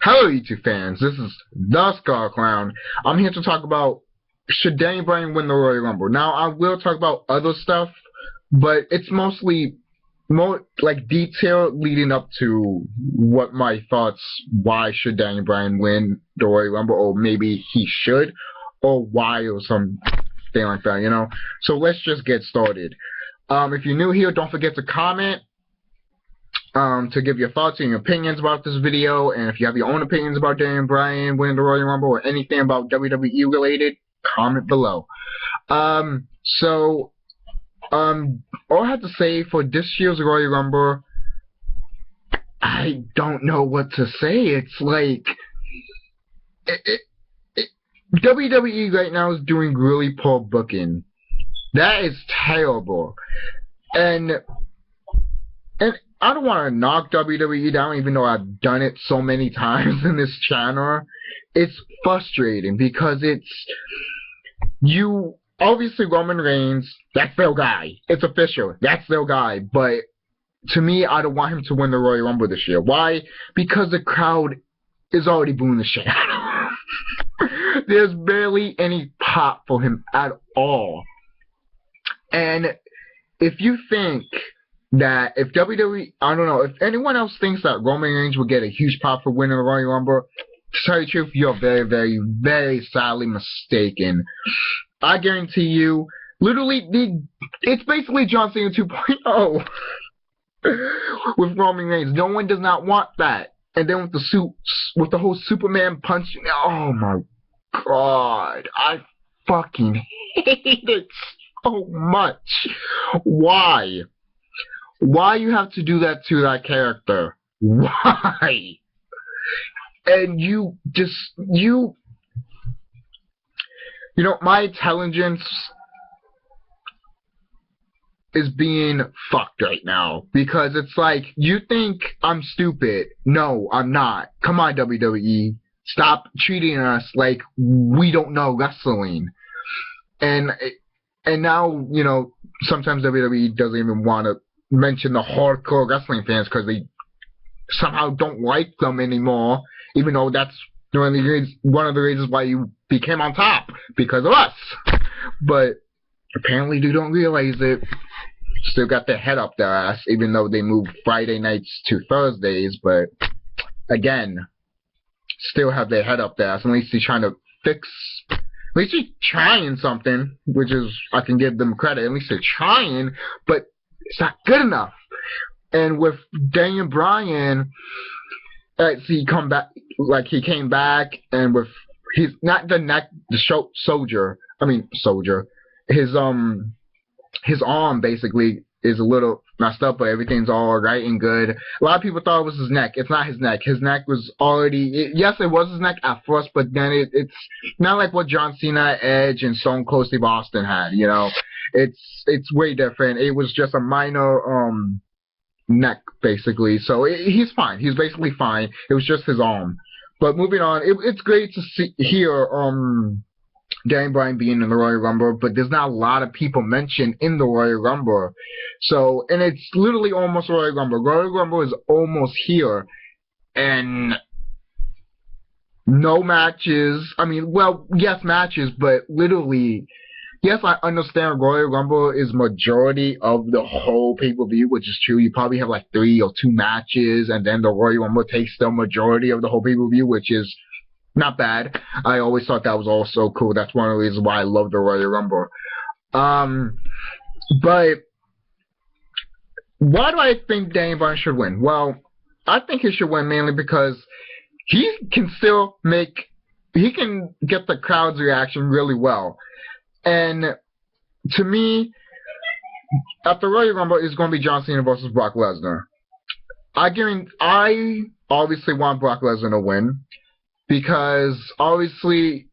Hello, YouTube fans. This is TheSkullKlown. I'm here to talk about should Daniel Bryan win the Royal Rumble. Now, I will talk about other stuff, but it's mostly more like detail leading up to what my thoughts. Why should Daniel Bryan win the Royal Rumble, or maybe he should, or why, or something like that. So let's just get started. If you're new here, don't forget to comment. To give your thoughts and your opinions about this video, and if you have your own opinions about Daniel Bryan winning the Royal Rumble or anything about WWE related, comment below. All I have to say for this year's Royal Rumble, I don't know what to say. It's like WWE right now is doing really poor booking. That is terrible, and I don't want to knock WWE down, even though I've done it so many times in this channel. It's frustrating because obviously Roman Reigns, that's their guy. It's official. That's their guy. But to me, I don't want him to win the Royal Rumble this year. Why? Because the crowd is already booing the shit out of him. There's barely any pop for him at all. And if you think that if WWE, I don't know, if anyone else thinks that Roman Reigns would get a huge pop for winning the Royal Rumble, to tell you the truth, you're very, very, very sadly mistaken. I guarantee you, literally, it's basically John Cena 2.0 with Roman Reigns. No one does not want that. And then with the suits, with the whole Superman punch, oh my god, I fucking hate it so much. Why? Why you have to do that to that character? Why? And my intelligence is being fucked right now. Because it's like, you think I'm stupid. No, I'm not. Come on, WWE. Stop treating us like we don't know wrestling. And now, sometimes WWE doesn't even want to mention the hardcore wrestling fans because they somehow don't like them anymore, even though that's one of the reasons why you became on top, because of us. But apparently they don't realize it. Still got their head up their ass, even though they moved Friday nights to Thursdays. But again, still have their head up their ass. At least they're trying to fix. At least they're trying something, which is, I can give them credit. At least they're trying, but it's not good enough. And with Daniel Bryan, he came back, and with his arm basically is a little messed up, but everything's all right and good. A lot of people thought it was his neck. It's not his neck. His neck was already, yes, it was his neck at first, but then it's not like what John Cena, Edge, and Stone Cold Steve Austin had, It's way different. It was just a minor neck, basically. So he's fine. He's basically fine. It was just his arm. But moving on, it's great to hear Daniel Bryan being in the Royal Rumble, but there's not a lot of people mentioned in the Royal Rumble. So, and it's literally almost Royal Rumble. Royal Rumble is almost here, and no matches. I mean, well, yes, matches, but literally, yes, I understand Royal Rumble is majority of the whole pay-per-view, which is true. You probably have like 3 or 2 matches, and then the Royal Rumble takes the majority of the whole pay-per-view, which is not bad. I always thought that was also cool. That's one of the reasons why I love the Royal Rumble. But why do I think Daniel Bryan should win? Well, I think he should win mainly because he can get the crowd's reaction really well. And to me, at the Royal Rumble, it's going to be John Cena versus Brock Lesnar. I obviously want Brock Lesnar to win, because obviously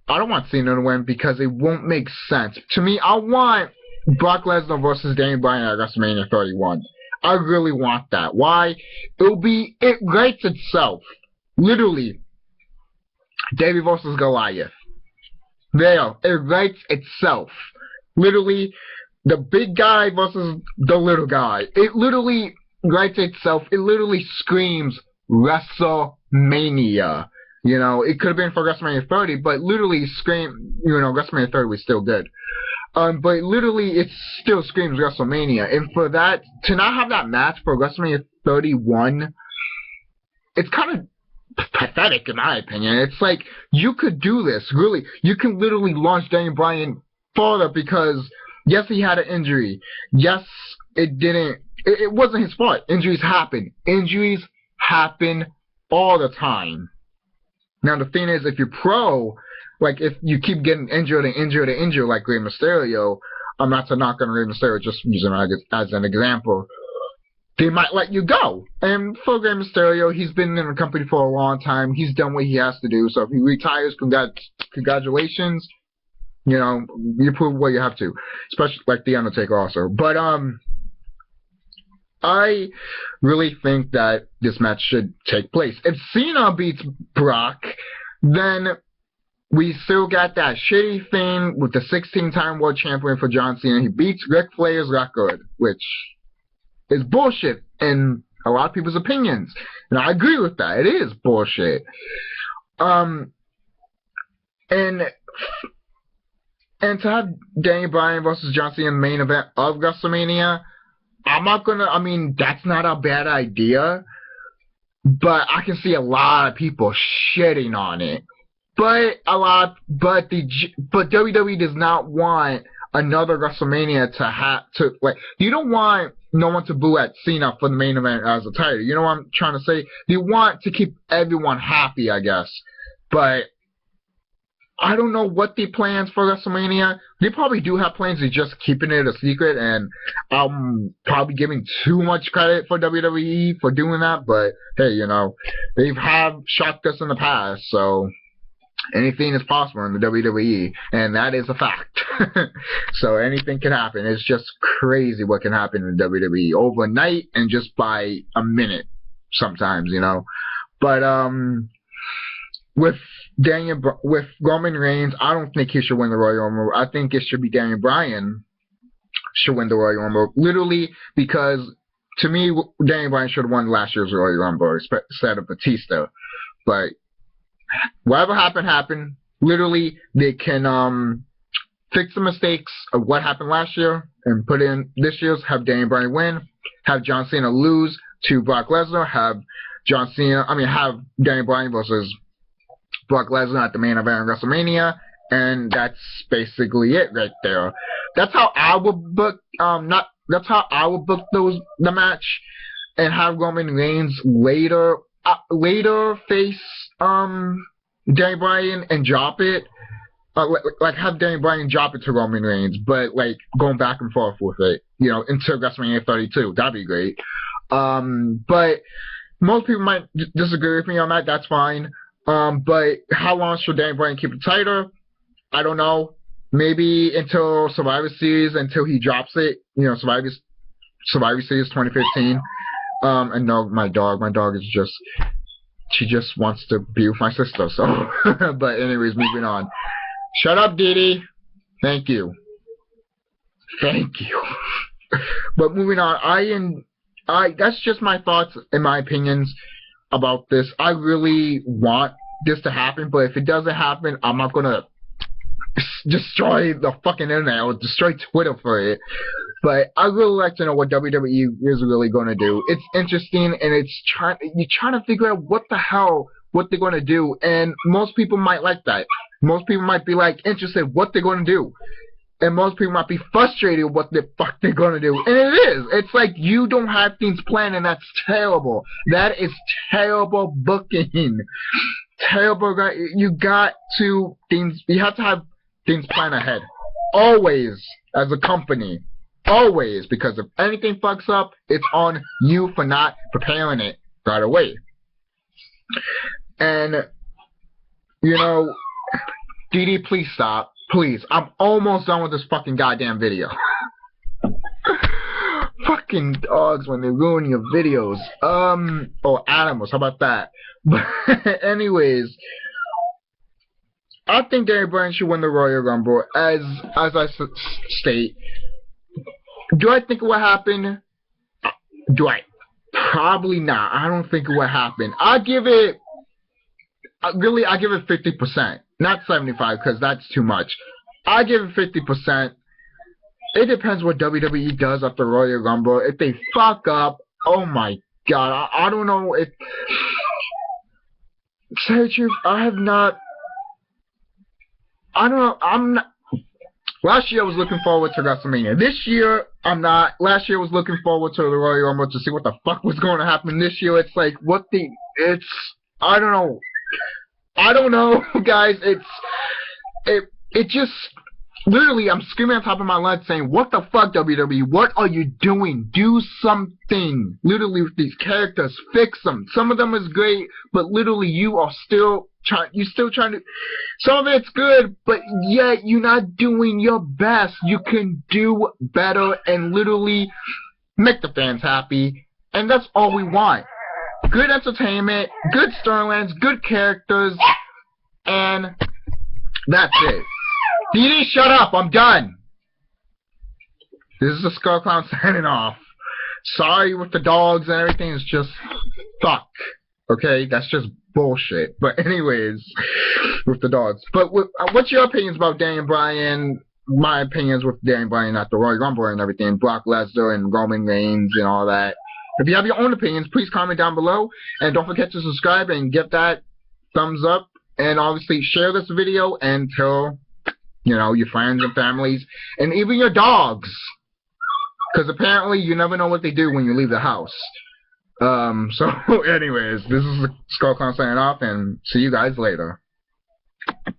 I don't want Cena to win because it won't make sense. To me, I want Brock Lesnar versus Daniel Bryan at WrestleMania 31. I really want that. Why? It writes itself. Literally, David versus Goliath. There, it writes itself. Literally, the big guy versus the little guy. It literally writes itself. It literally screams WrestleMania. You know, it could have been for WrestleMania 30, but literally WrestleMania 30 was still good. But literally, it still screams WrestleMania. And for that, to not have that match for WrestleMania 31, it's kind of pathetic in my opinion. It's like, you could do this, really. You can literally launch Daniel Bryan further because, yes, he had an injury. Yes, it wasn't his fault. Injuries happen. Injuries happen all the time. Now, the thing is, if you're pro, like, if you keep getting injured like Rey Mysterio, I'm not to knock on Rey Mysterio, just using him as an example, they might let you go. And for Rey Mysterio, he's been in the company for a long time. He's done what he has to do. So if he retires, congratulations. You know, you prove what you have to. Especially like The Undertaker also. But, I really think that this match should take place. If Cena beats Brock, then we still got that shitty thing with the 16-time world champion for John Cena. He beats Ric Flair's record, which is bullshit in a lot of people's opinions. And I agree with that. It is bullshit. And to have Daniel Bryan versus John Cena in the main event of WrestleMania, that's not a bad idea, but I can see a lot of people shitting on it. But WWE does not want another WrestleMania you don't want no one to boo at Cena for the main event as a title. You know what I'm trying to say? You want to keep everyone happy, I guess. But I don't know what the plans for WrestleMania. They probably do have plans. They're just keeping it a secret, and I'm probably giving too much credit for WWE for doing that. But hey, you know, they have shocked us in the past, so anything is possible in the WWE, and that is a fact. So anything can happen. It's just crazy what can happen in the WWE overnight and just by a minute sometimes, you know. But with Roman Reigns, I don't think he should win the Royal Rumble. I think it should be Daniel Bryan should win the Royal Rumble. Literally, because to me, Daniel Bryan should have won last year's Royal Rumble instead of Batista. But whatever happened. Literally, they can fix the mistakes of what happened last year and put in this year's, have Daniel Bryan win, have John Cena lose to Brock Lesnar, have Daniel Bryan versus Brock Lesnar at the main event of WrestleMania, and that's basically it right there. That's how I would book the match, and have Roman Reigns later face Daniel Bryan and drop it. Like have Daniel Bryan drop it to Roman Reigns, but like going back and forth with it, you know, into WrestleMania 32. That'd be great. But most people might disagree with me on that. That's fine. But how long should Daniel Bryan keep the title? I don't know. Maybe until Survivor Series, until he drops it. You know, Survivor Series 2015. And no, my dog is just, she just wants to be with my sister. So, but anyways, moving on. Shut up, Didi. Thank you. But moving on, that's just my thoughts and my opinions about this. I really want this to happen, but if it doesn't happen, I'm not gonna destroy the fucking internet or destroy Twitter for it. But I really like to know what WWE is really gonna do. It's interesting, and you're trying to figure out what they're gonna do, and most people might like that. Most people might be like interested what they're gonna do. And most people might be frustrated with what the fuck they're going to do. And it is. It's like you don't have things planned, and that's terrible. That is terrible booking. Terrible. You have to have things planned ahead. Always, as a company. Always. Because if anything fucks up, it's on you for not preparing it right away. And, you know, Didi, please stop. Please, I'm almost done with this fucking goddamn video. Fucking dogs when they ruin your videos. Or animals, how about that? But anyways, I think Daniel Bryan should win the Royal Rumble. As I state, do I think it will happen? Do I Probably not. I don't think it would happen. I give it 50%, not 75, because that's too much. I give it 50%. It depends what WWE does after Royal Rumble. If they fuck up, oh my god, I don't know if. Say the truth, I have not. I don't know. I'm not. Last year I was looking forward to WrestleMania. This year I'm not. Last year I was looking forward to the Royal Rumble to see what the fuck was going to happen. This year it's like what the. It's. I don't know. I don't know, guys. It just. Literally, I'm screaming on top of my lungs saying, what the fuck, WWE? What are you doing? Do something. Literally, with these characters, fix them. Some of them is great, but literally, you're still trying to, some of it's good, but yet, you're not doing your best. You can do better and literally make the fans happy, and that's all we want. Good entertainment, good storylines, good characters, and that's it. DD, shut up! I'm done! This is the TheSkullKlown signing off. Sorry with the dogs and everything, it's just fuck. Okay? That's just bullshit. But anyways, with the dogs. But what's your opinions about Daniel Bryan? My opinions with Daniel Bryan at the Royal Rumble and everything, Brock Lesnar and Roman Reigns and all that. If you have your own opinions, please comment down below. And don't forget to subscribe and give that thumbs up. And obviously share this video and tell your friends and families, and even your dogs, because apparently you never know what they do when you leave the house. So anyways, this is the TheSkullKlown signing off, and see you guys later.